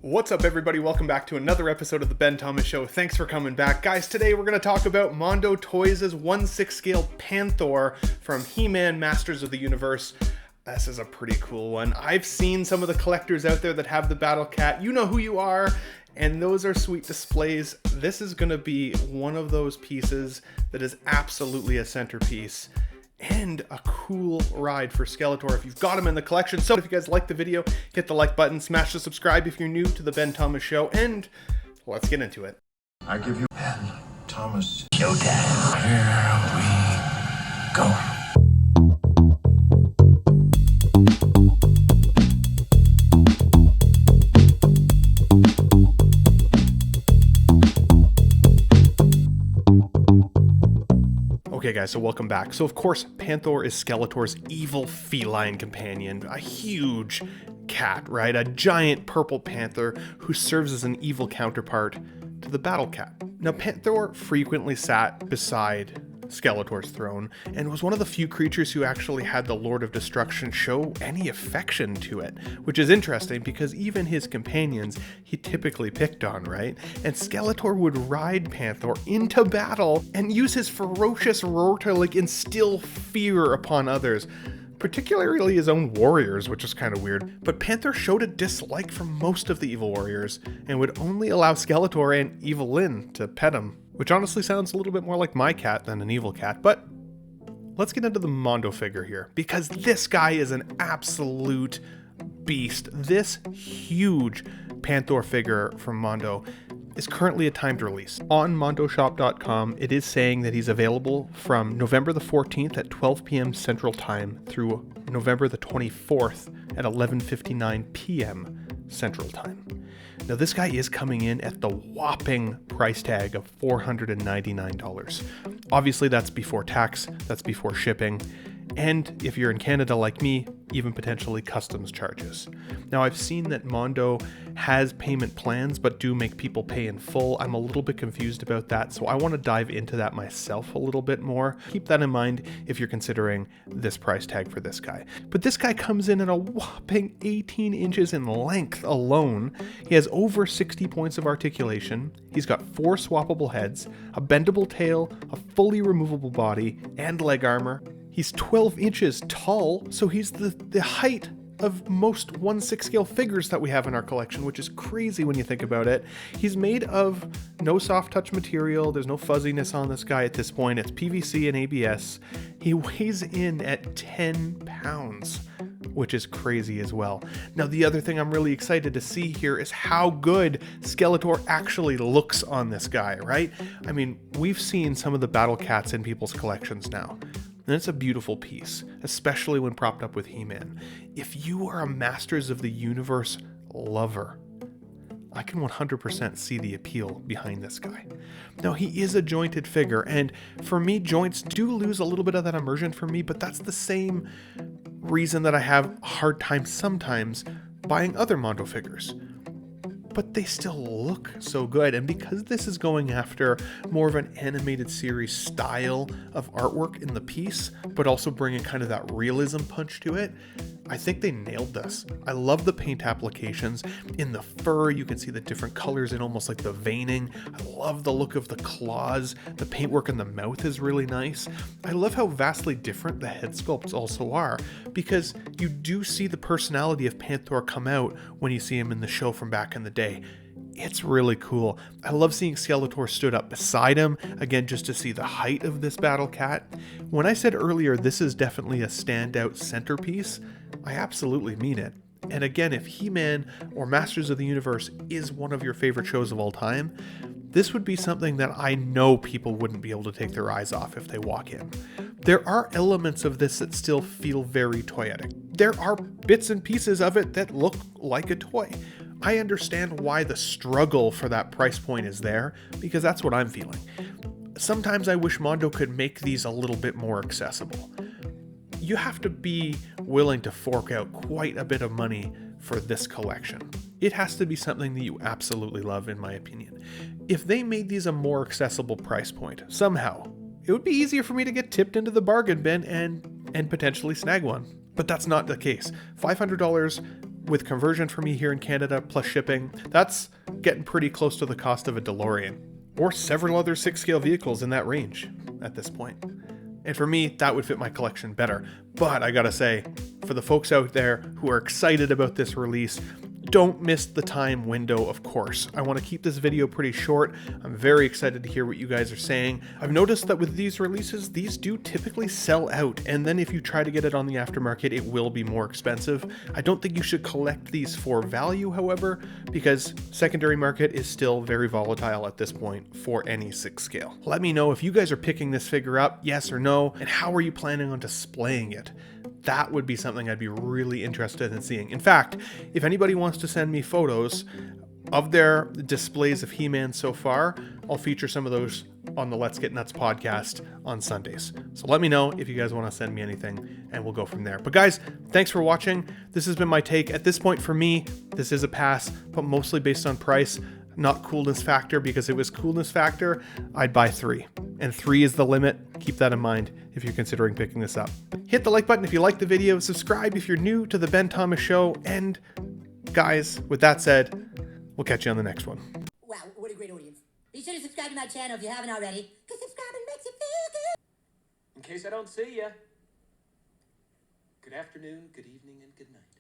What's up, everybody? Welcome back to another episode of the Ben Thomas Show. Thanks for coming back. Guys, today we're going to talk about Mondo Toys' 1/6 scale Panthor from He-Man Masters of the Universe. This is a pretty cool one. I've seen some of the collectors out there that have the Battle Cat. You know who you are, and those are sweet displays. This is going to be one of those pieces that is absolutely a centerpiece and a cool ride for Skeletor if you've got him in the collection. So if you guys like the video, hit the like button, smash the subscribe if you're new to the Ben Thomas Show, and let's get into it. I give you Ben Thomas Showtime. Here we go. Okay guys, so welcome back. So of course, Panthor is Skeletor's evil feline companion, a huge cat, right? A giant purple panther who serves as an evil counterpart to the Battle Cat. Now Panthor frequently sat beside Skeletor's throne and was one of the few creatures who actually had the Lord of Destruction show any affection to it, which is interesting because even his companions he typically picked on, right? And Skeletor would ride Panthor into battle and use his ferocious roar to instill fear upon others, particularly his own warriors, which is kind of weird. But Panthor showed a dislike for most of the evil warriors and would only allow Skeletor and Evil Lyn to pet him, which honestly sounds a little bit more like my cat than an evil cat. But let's get into the Mondo figure here, because this guy is an absolute beast. This huge Panthor figure from Mondo is currently a timed release. On mondoshop.com, it is saying that he's available from November the 14th at 12 p.m. Central Time through November the 24th at 11:59 p.m. Central Time. Now this guy is coming in at the whopping price tag of $499. Obviously that's before tax, that's before shipping, and if you're in Canada like me, even potentially customs charges. Now I've seen that Mondo has payment plans but do make people pay in full. I'm a little bit confused about that, so I want to dive into that myself a little bit more. Keep that in mind if you're considering this price tag for this guy. But this guy comes in at a whopping 18 inches in length alone. He has over 60 points of articulation. He's got 4 swappable heads, a bendable tail, a fully removable body, and leg armor. He's 12 inches tall, so he's the height of most 1/6 scale figures that we have in our collection, which is crazy when you think about it. He's made of no soft touch material. There's no fuzziness on this guy at this point. It's PVC and ABS. He weighs in at 10 pounds, which is crazy as well. Now, the other thing I'm really excited to see here is how good Skeletor actually looks on this guy, right? I mean, we've seen some of the Battle Cats in people's collections now, and it's a beautiful piece, especially when propped up with He-Man. If you are a Masters of the Universe lover, I can 100% see the appeal behind this guy. Now, he is a jointed figure, and for me, joints do lose a little bit of that immersion for me, but that's the same reason that I have a hard time sometimes buying other Mondo figures. But they still look so good, and because this is going after more of an animated series style of artwork in the piece, but also bringing kind of that realism punch to it, I think they nailed this. I love the paint applications. In the fur, you can see the different colors in almost like the veining. I love the look of the claws. The paintwork in the mouth is really nice. I love how vastly different the head sculpts also are, because you do see the personality of Panthor come out when you see him in the show from back in the day. It's really cool. I love seeing Skeletor stood up beside him, again, just to see the height of this Battle Cat. When I said earlier this is definitely a standout centerpiece, I absolutely mean it. And again, if He-Man or Masters of the Universe is one of your favorite shows of all time, this would be something that I know people wouldn't be able to take their eyes off if they walk in. There are elements of this that still feel very toyetic. There are bits and pieces of it that look like a toy. I understand why the struggle for that price point is there, because that's what I'm feeling. Sometimes I wish Mondo could make these a little bit more accessible. You have to be willing to fork out quite a bit of money for this collection. It has to be something that you absolutely love, in my opinion. If they made these a more accessible price point, somehow, it would be easier for me to get tipped into the bargain bin and potentially snag one. But that's not the case. $500 with conversion for me here in Canada plus shipping, that's getting pretty close to the cost of a DeLorean, or several other 6-scale vehicles in that range at this point. And for me, that would fit my collection better. But I gotta say, for the folks out there who are excited about this release, don't miss the time window, of course. I want to keep this video pretty short. I'm very excited to hear what you guys are saying. I've noticed that with these releases, these do typically sell out, and then if you try to get it on the aftermarket, it will be more expensive. I don't think you should collect these for value, however, because secondary market is still very volatile at this point for any 6-scale. Let me know if you guys are picking this figure up, yes or no, and how are you planning on displaying it? That would be something I'd be really interested in seeing. In fact, if anybody wants to send me photos of their displays of He-Man so far, I'll feature some of those on the Let's Get Nuts podcast on Sundays. So let me know if you guys want to send me anything, and we'll go from there. But guys, thanks for watching. This has been my take. At this point for me, this is a pass, but mostly based on price, not coolness factor, because if it was coolness factor, I'd buy 3. And 3 is the limit. Keep that in mind if you're considering picking this up. Hit the like button if you liked the video, subscribe if you're new to the Ben Thomas Show, and guys, with that said, we'll catch you on the next one. Wow, what a great audience. Be sure to subscribe to my channel if you haven't already, because subscribing makes you feel good. In case I don't see ya, good afternoon, good evening, and good night.